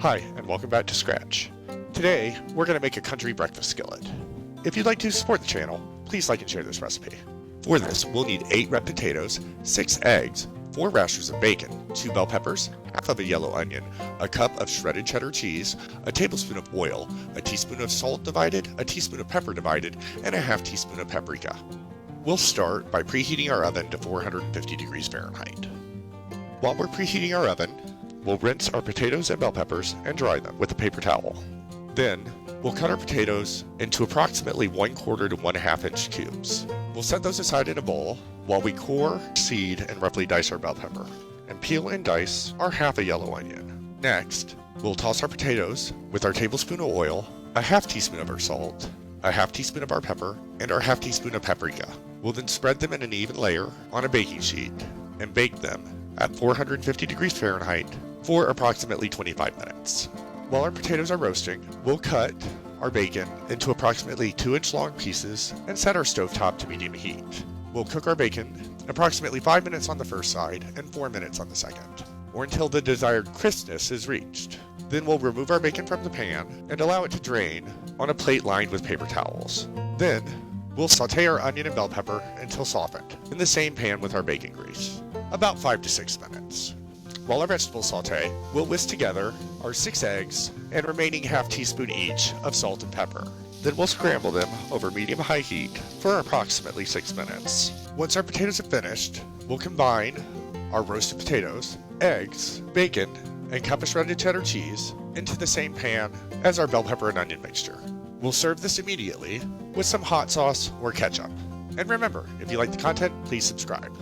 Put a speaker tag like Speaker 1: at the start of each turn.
Speaker 1: Hi, and welcome back to Skrach. Today, we're going to make a country breakfast skillet. If you'd like to support the channel, please like and share this recipe. For this, we'll need 8 red potatoes, 6 eggs, 4 rashers of bacon, 2 bell peppers, half of a yellow onion, a cup of shredded cheddar cheese, a tablespoon of oil, a teaspoon of salt divided, a teaspoon of pepper divided, and a half teaspoon of paprika. We'll start by preheating our oven to 450 degrees Fahrenheit. While we're preheating our oven, we'll rinse our potatoes and bell peppers and dry them with a paper towel. Then, we'll cut our potatoes into approximately 1/4 to 1/2 inch cubes. We'll set those aside in a bowl while we core, seed, and roughly dice our bell pepper, and peel and dice our half a yellow onion. Next, we'll toss our potatoes with our tablespoon of oil, a half teaspoon of our salt, a half teaspoon of our pepper, and our half teaspoon of paprika. We'll then spread them in an even layer on a baking sheet and bake them at 450 degrees Fahrenheit for approximately 25 minutes. While our potatoes are roasting, we'll cut our bacon into approximately 2-inch long pieces and set our stovetop to medium heat. We'll cook our bacon approximately 5 minutes on the first side and 4 minutes on the second, or until the desired crispness is reached. Then we'll remove our bacon from the pan and allow it to drain on a plate lined with paper towels. Then, we'll saute our onion and bell pepper until softened in the same pan with our bacon grease, about 5 to 6 minutes. While our vegetables saute, we'll whisk together our 6 eggs and remaining half teaspoon each of salt and pepper. Then we'll scramble them over medium-high heat for approximately 6 minutes. Once our potatoes are finished, we'll combine our roasted potatoes, eggs, bacon, and cup of shredded cheddar cheese into the same pan as our bell pepper and onion mixture. We'll serve this immediately with some hot sauce or ketchup. And remember, if you like the content, please subscribe.